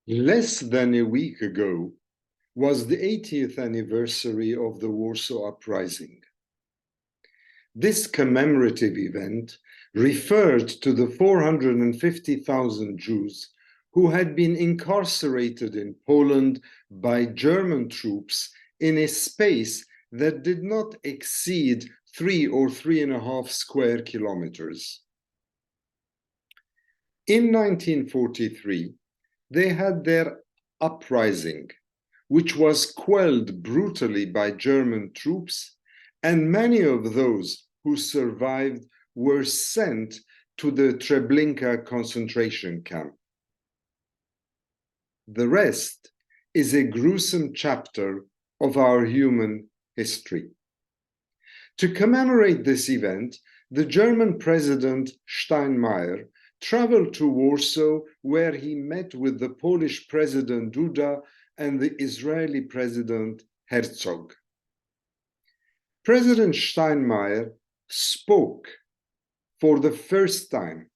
Less than a week ago was the 80th anniversary of the Warsaw Uprising. This commemorative event referred to the 450,000 Jews who had been incarcerated in Poland by German troops in a space that did not exceed 3 or 3.5 square kilometers. In 1943, they had their uprising, which was quelled brutally by German troops, and many of those who survived were sent to the Treblinka concentration camp. The rest is a gruesome chapter of our human history. To commemorate this event, the German President Steinmeier traveled to Warsaw, where he met with the Polish President Duda and the Israeli President Herzog. President Steinmeier spoke for the first time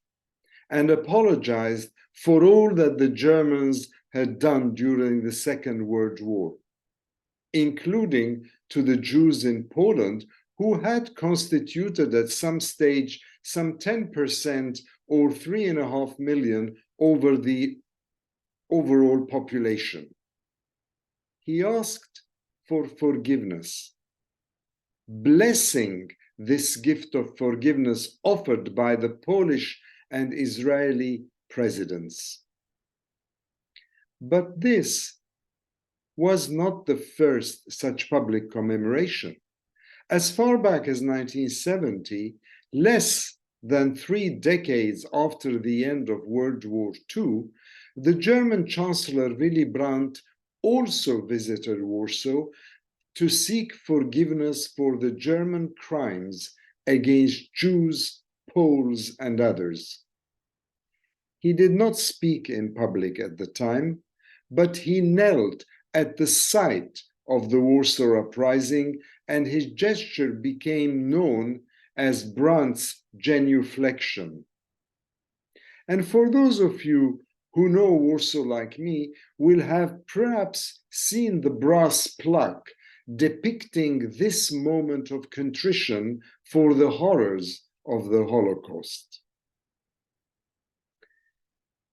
and apologized for all that the Germans had done during the Second World War, including to the Jews in Poland, who had constituted at some stage some 10% or 3.5 million over the overall population. He asked for forgiveness, blessing this gift of forgiveness offered by the Polish and Israeli presidents. But this was not the first such public commemoration. As far back as 1970, less than 3 decades after the end of World War II, the German Chancellor Willy Brandt also visited Warsaw to seek forgiveness for the German crimes against Jews, Poles, and others. He did not speak in public at the time, but he knelt at the site of the Warsaw Uprising, and his gesture became known as Brandt's genuflection. And for those of you who know Warsaw like me, will have perhaps seen the brass plaque depicting this moment of contrition for the horrors of the Holocaust.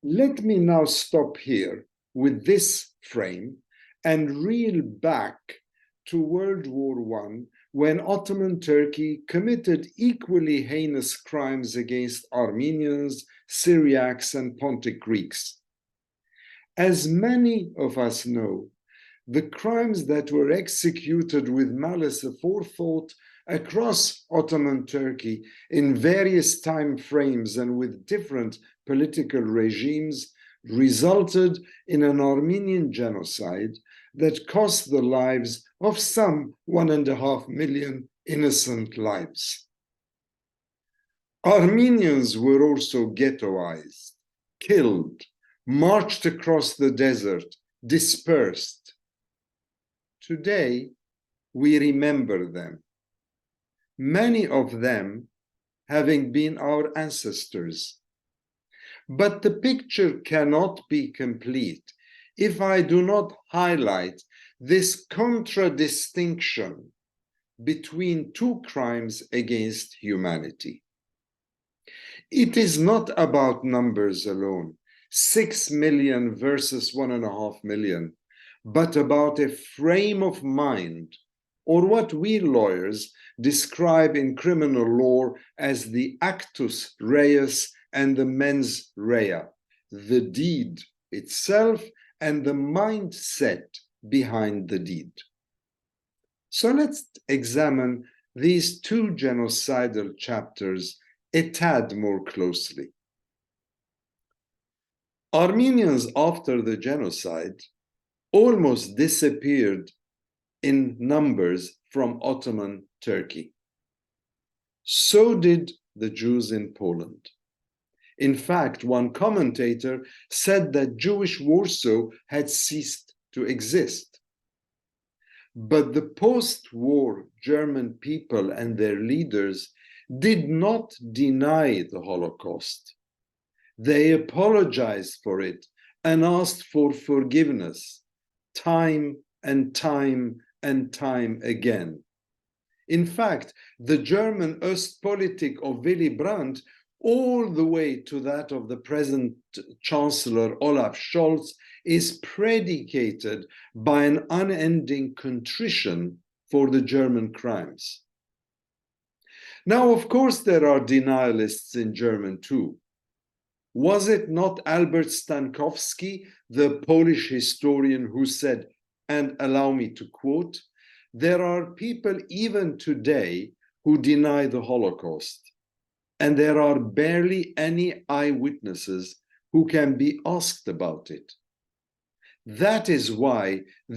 Let me now stop here with this frame and reel back to World War I, when Ottoman Turkey committed equally heinous crimes against Armenians, Syriacs, and Pontic Greeks. As many of us know, the crimes that were executed with malice aforethought across Ottoman Turkey in various time frames and with different political regimes resulted in an Armenian genocide that cost the lives of some 1.5 million innocent lives. Armenians were also ghettoized, killed, marched across the desert, dispersed. Today, we remember them, many of them having been our ancestors. But the picture cannot be complete if I do not highlight this contradistinction between two crimes against humanity. It is not about numbers alone, 6 million versus 1.5 million, but about a frame of mind, or what we lawyers describe in criminal law as the actus reus and the mens rea, the deed itself and the mindset behind the deed. So let's examine these two genocidal chapters a tad more closely. Armenians after the genocide almost disappeared in numbers from Ottoman Turkey. So did the Jews in Poland. In fact, one commentator said that Jewish Warsaw had ceased to exist. But the post-war German people and their leaders did not deny the Holocaust. They apologized for it and asked for forgiveness time and time and time again. In fact, the German Ostpolitik of Willy Brandt, all the way to that of the present Chancellor Olaf Scholz, is predicated by an unending contrition for the German crimes. Now, of course, there are denialists in Germany too. Was it not Albert Stankowski, the Polish historian, who said, and allow me to quote, "There are people even today who deny the Holocaust, and there are barely any eyewitnesses who can be asked about it." That is why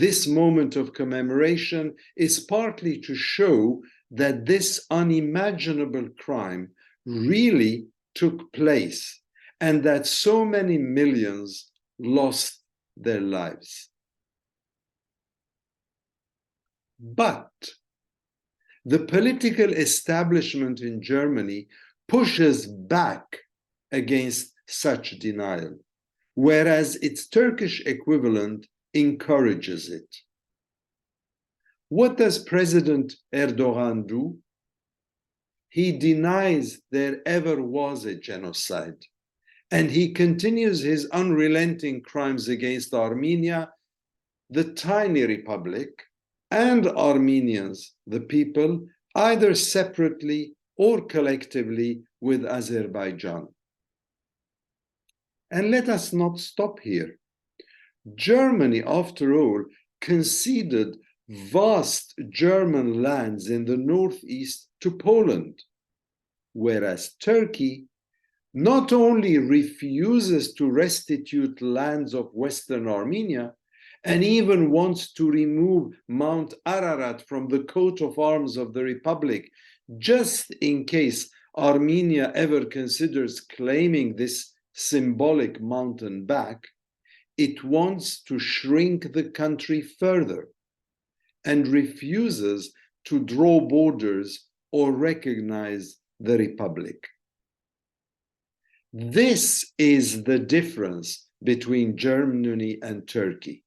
this moment of commemoration is partly to show that this unimaginable crime really took place and that so many millions lost their lives. But the political establishment in Germany pushes back against such denial, whereas its Turkish equivalent encourages it. What does President Erdogan do? He denies there ever was a genocide, and he continues his unrelenting crimes against Armenia, the tiny republic, and Armenians, the people, either separately or collectively with Azerbaijan. And let us not stop here. Germany, after all, conceded vast German lands in the northeast to Poland, whereas Turkey not only refuses to restitute lands of Western Armenia, and even wants to remove Mount Ararat from the coat of arms of the Republic, just in case Armenia ever considers claiming this symbolic mountain back. It wants to shrink the country further and refuses to draw borders or recognize the Republic. This is the difference between Germany and Turkey.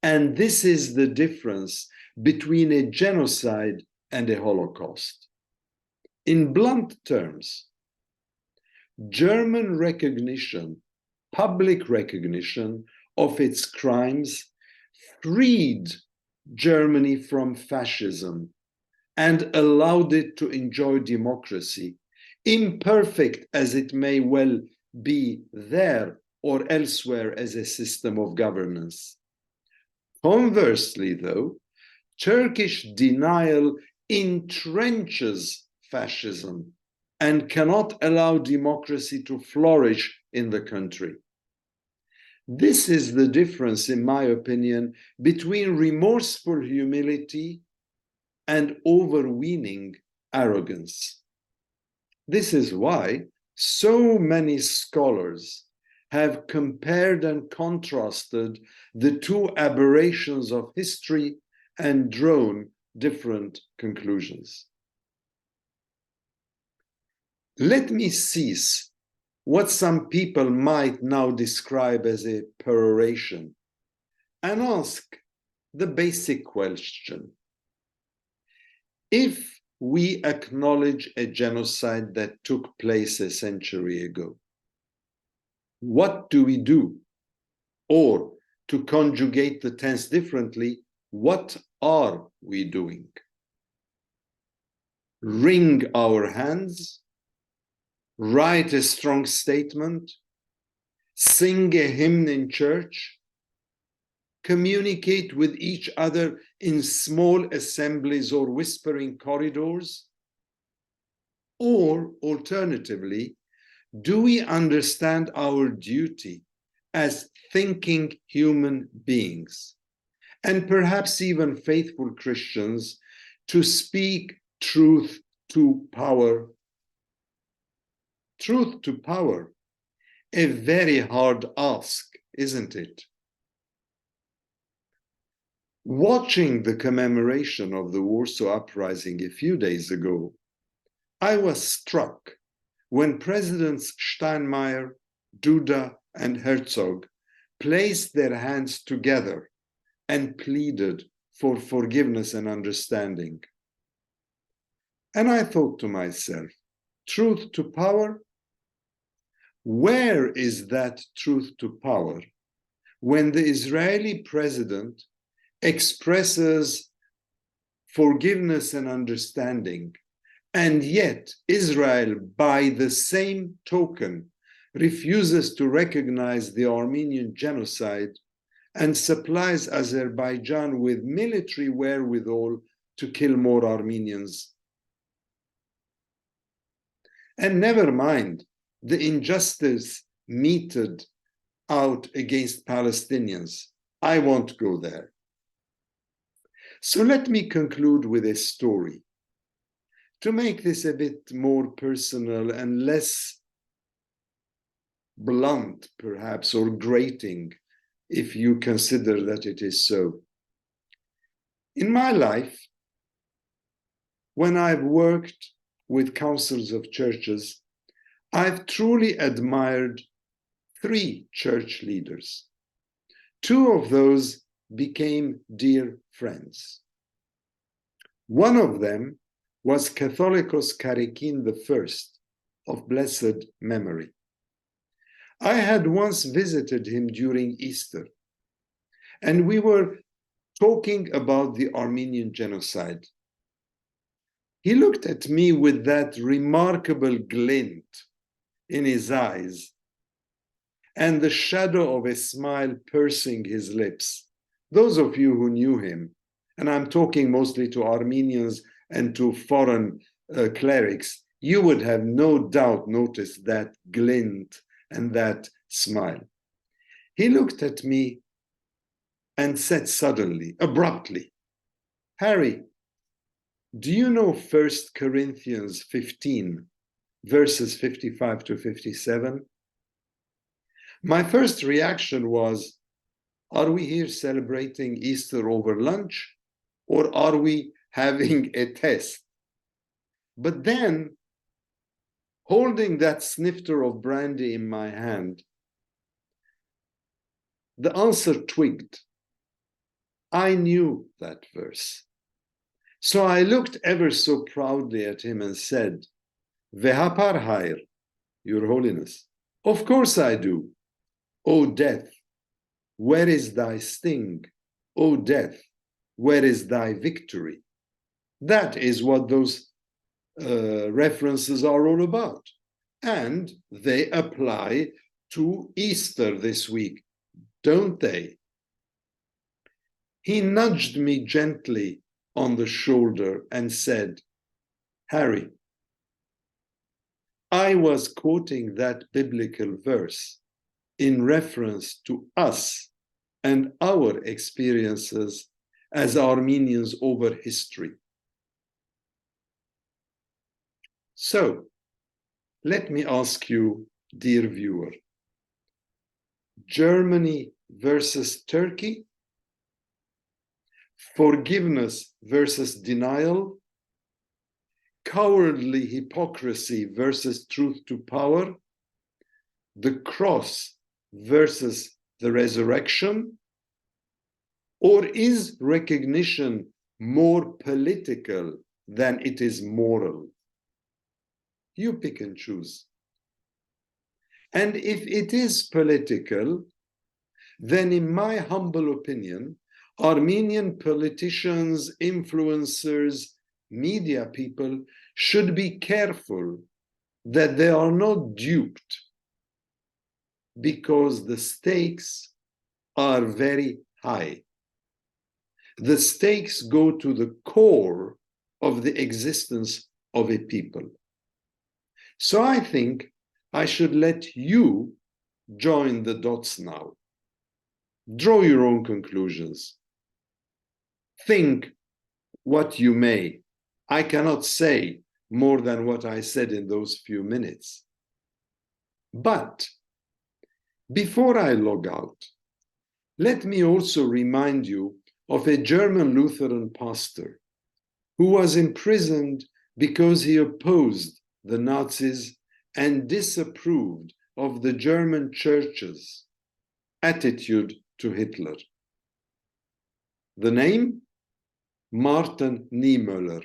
And this is the difference between a genocide and a Holocaust. In blunt terms, German recognition, public recognition of its crimes freed Germany from fascism and allowed it to enjoy democracy, imperfect as it may well be there or elsewhere as a system of governance. Conversely, though, Turkish denial entrenches fascism and cannot allow democracy to flourish in the country. This is the difference, in my opinion, between remorseful humility and overweening arrogance. This is why so many scholars have compared and contrasted the two aberrations of history and drawn different conclusions. Let me seize what some people might now describe as a peroration and ask the basic question. If we acknowledge a genocide that took place a century ago, what do we do? Or, to conjugate the tense differently, what are we doing? Wring our hands? Write a strong statement? Sing a hymn in church? Communicate with each other in small assemblies or whispering corridors? Or, alternatively, do we understand our duty as thinking human beings, and perhaps even faithful Christians, to speak truth to power? Truth to power, a very hard ask, isn't it? Watching the commemoration of the Warsaw Uprising a few days ago, I was struck when Presidents Steinmeier, Duda, and Herzog placed their hands together and pleaded for forgiveness and understanding. And I thought to myself, truth to power? Where is that truth to power when the Israeli president expresses forgiveness and understanding, and yet Israel, by the same token, refuses to recognize the Armenian genocide and supplies Azerbaijan with military wherewithal to kill more Armenians? And never mind the injustice meted out against Palestinians. I won't go there. So let me conclude with a story to make this a bit more personal and less blunt, perhaps, or grating, if you consider that it is so. In my life, when I've worked with councils of churches, I've truly admired 3 church leaders. 2 of those became dear friends. One of them was Catholicos Karikin I of blessed memory. I had once visited him during Easter, and we were talking about the Armenian genocide. He looked at me with that remarkable glint in his eyes and the shadow of a smile pursing his lips. Those of you who knew him, and I'm talking mostly to Armenians and to foreign clerics, you would have no doubt noticed that glint and that smile. He looked at me and said suddenly, abruptly, "Harry, do you know 1 Corinthians 15, verses 55 to 57? My first reaction was, are we here celebrating Easter over lunch, or are we having a test? But then, holding that snifter of brandy in my hand, the answer twigged. I knew that verse. So I looked ever so proudly at him and said, Vehapar Hair, Your Holiness. Of course I do. O death, where is thy sting? O death, where is thy victory? That is what those references are all about. And they apply to Easter this week, don't they? He nudged me gently on the shoulder and said, Harry, I was quoting that biblical verse in reference to us and our experiences as Armenians over history. So, let me ask you, dear viewer, Germany versus Turkey? Forgiveness versus denial? Cowardly hypocrisy versus truth to power? The cross versus the resurrection? Or is recognition more political than it is moral? You pick and choose. And if it is political, then in my humble opinion, Armenian politicians, influencers, media people should be careful that they are not duped, because the stakes are very high. The stakes go to the core of the existence of a people. So I think I should let you join the dots now. Draw your own conclusions. Think what you may. I cannot say more than what I said in those few minutes. But before I log out, let me also remind you of a German Lutheran pastor who was imprisoned because he opposed the Nazis and disapproved of the German churches attitude to Hitler. The name? Martin Niemöller.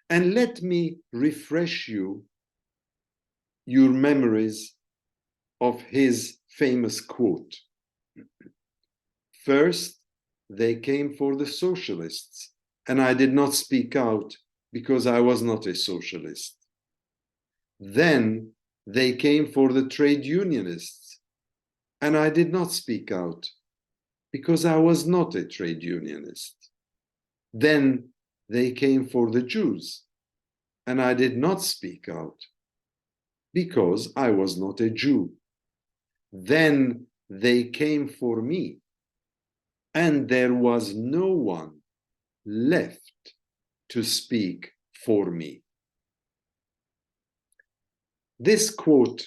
And let me refresh your memories of his famous quote. First, they came for the socialists, and I did not speak out because I was not a socialist. Then they came for the trade unionists, and I did not speak out because I was not a trade unionist. Then they came for the Jews, and I did not speak out because I was not a Jew. Then they came for me, and there was no one left to speak for me. This quote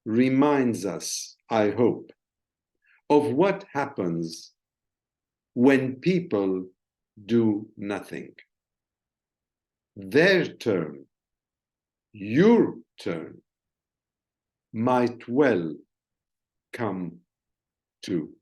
reminds us, I hope, of what happens when people do nothing. Their turn, your turn, might well come too.